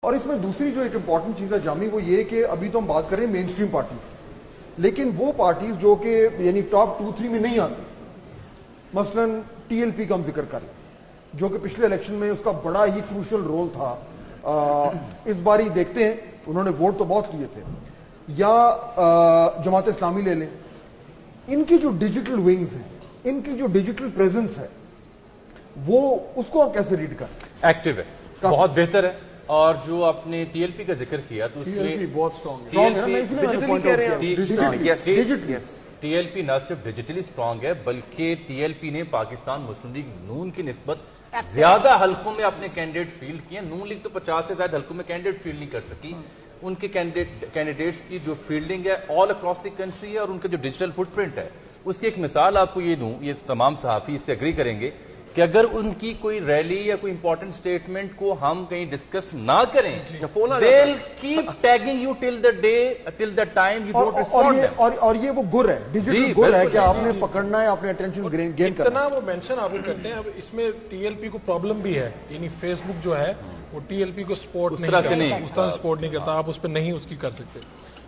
اور اس میں دوسری جو ایک امپورٹنٹ چیز ہے جامی وہ یہ کہ ابھی تو ہم بات کر رہے ہیں مین سٹریم پارٹیز کی، لیکن وہ پارٹیز جو کہ یعنی ٹاپ 2-3 میں نہیں آتی، مثلا ٹی ایل پی کا ہم ذکر کریں جو کہ پچھلے الیکشن میں اس کا بڑا ہی کروشل رول تھا، اس باری دیکھتے ہیں انہوں نے ووٹ تو بہت لیے تھے، یا جماعت اسلامی لے لیں، ان کی جو ڈیجیٹل ونگز ہیں، ان کی جو ڈیجیٹل پریزنس ہے وہ اس کو آپ کیسے ریڈ کریں؟ ایکٹیو ہے، بہت بہتر ہے. اور جو آپ نے ٹی ایل پی کا ذکر کیا تو اس لیے بہت اسٹرانگ ہے. ٹی ایل پی نہ صرف ڈیجیٹلی اسٹرانگ ہے بلکہ ٹی ایل پی نے پاکستان مسلم لیگ نون کی نسبت زیادہ حلقوں میں اپنے کینڈیڈیٹ فیلڈ کیے. نون لیگ تو 50 سے زائد حلقوں میں کینڈیڈیٹ فیلڈ نہیں کر سکی. ان کے کینڈیڈیٹس کی جو فیلڈنگ ہے آل اکراس دی کنٹری ہے، اور ان کا جو ڈیجیٹل فٹ پرنٹ ہے اس کی ایک مثال آپ کو یہ دوں، یہ تمام صحافی اس سے اگری کریں گے کہ اگر ان کی کوئی ریلی یا کوئی امپورٹنٹ سٹیٹمنٹ کو ہم کہیں ڈسکس نہ کریں they'll keep tagging you till the time you don't respond. اور یہ وہ گر ہے، ڈیجیٹل گر ہے کہ آپ نے پکڑنا ہے، آپ نے اٹینشن گین کرنا ہے. اتنا وہ مینشن آپ کو کرتے ہیں. اب اس میں ٹی ایل پی کو پرابلم بھی ہے، یعنی فیس بک جو ہے وہ ٹی ایل پی کو سپورٹ نہیں کرتا، اس طرح سپورٹ نہیں کرتا، آپ اس پہ نہیں اس کی کر سکتے.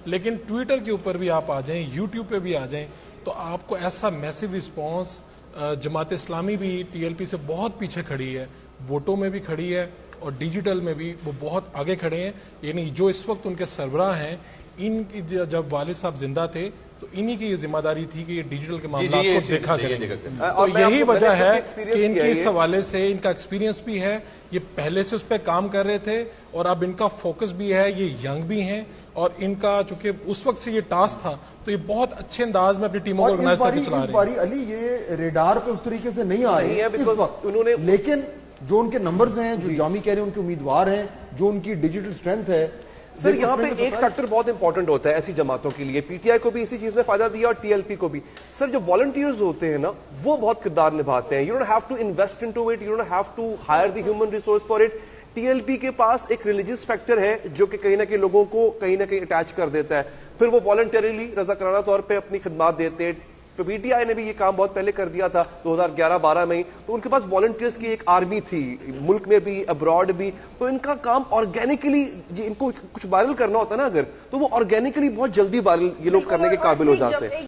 لیکن ٹویٹر کے اوپر بھی آپ آ جائیں، یوٹیوب پہ بھی آ جائیں تو آپ کو ایسا میسو رسپانس. جماعت اسلامی بھی ٹی ایل پی سے بہت پیچھے کھڑی ہے، ووٹوں میں بھی کھڑی ہے اور ڈیجیٹل میں بھی وہ بہت آگے کھڑے ہیں. یعنی جو اس وقت ان کے سربراہ ہیں، ان کی جب والد صاحب زندہ تھے تو انہی کی یہ ذمہ داری تھی کہ یہ ڈیجیٹل کے معاملات کو دیکھا کریں. اور یہی وجہ ہے کہ ان کی اس حوالے سے ان کا ایکسپیرینس بھی ہے، یہ پہلے سے اس پہ کام کر رہے تھے اور اب ان کا فوکس بھی ہے. یہ ینگ بھی ہیں اور ان کا چونکہ اس وقت سے یہ ٹاسک تھا تو یہ بہت اچھے انداز میں اپنی ٹیموں کو آرگنائز کر کے چلا رہے ہیں. اس باری علی یہ ریڈار پہ اس طریقے سے نہیں آ رہے ہیں اس وقت انہوں نے، لیکن جو ان کے نمبرز ہیں، جو جامی کہہ رہے ہیں ان کے امیدوار ہیں، جو ان کی ڈیجیٹل اسٹرینتھ ہے. سر یہاں پہ ایک فیکٹر بہت امپورٹنٹ ہوتا ہے ایسی جماعتوں کے لیے. پی ٹی آئی کو بھی اسی چیز نے فائدہ دیا اور ٹی ایل پی کو بھی. سر جو والنٹیئرز ہوتے ہیں نا وہ بہت کردار نبھاتے ہیں. You don't have to invest into it, you don't have to hire the human resource for it. T L P کے پاس ایک ریلیجیس فیکٹر ہے جو کہ کہیں نہ کہیں لوگوں کو کہیں نہ کہیں اٹیچ کر دیتا ہے. پھر وہ والنٹریلی رضاکارانہ طور پہ اپنی خدمات دیتے ہیں. تو پی ٹی آئی نے بھی یہ کام بہت پہلے کر دیا تھا 2011-12 میں ہی. تو ان کے پاس والنٹیئرز کی ایک آرمی تھی، ملک میں بھی ابراڈ بھی. تو ان کا کام آرگینکلی، ان کو کچھ وائرل کرنا ہوتا ہے نا اگر، تو وہ آرگینکلی بہت جلدی وائرل یہ لوگ کرنے کے قابل ہو جاتے ہیں.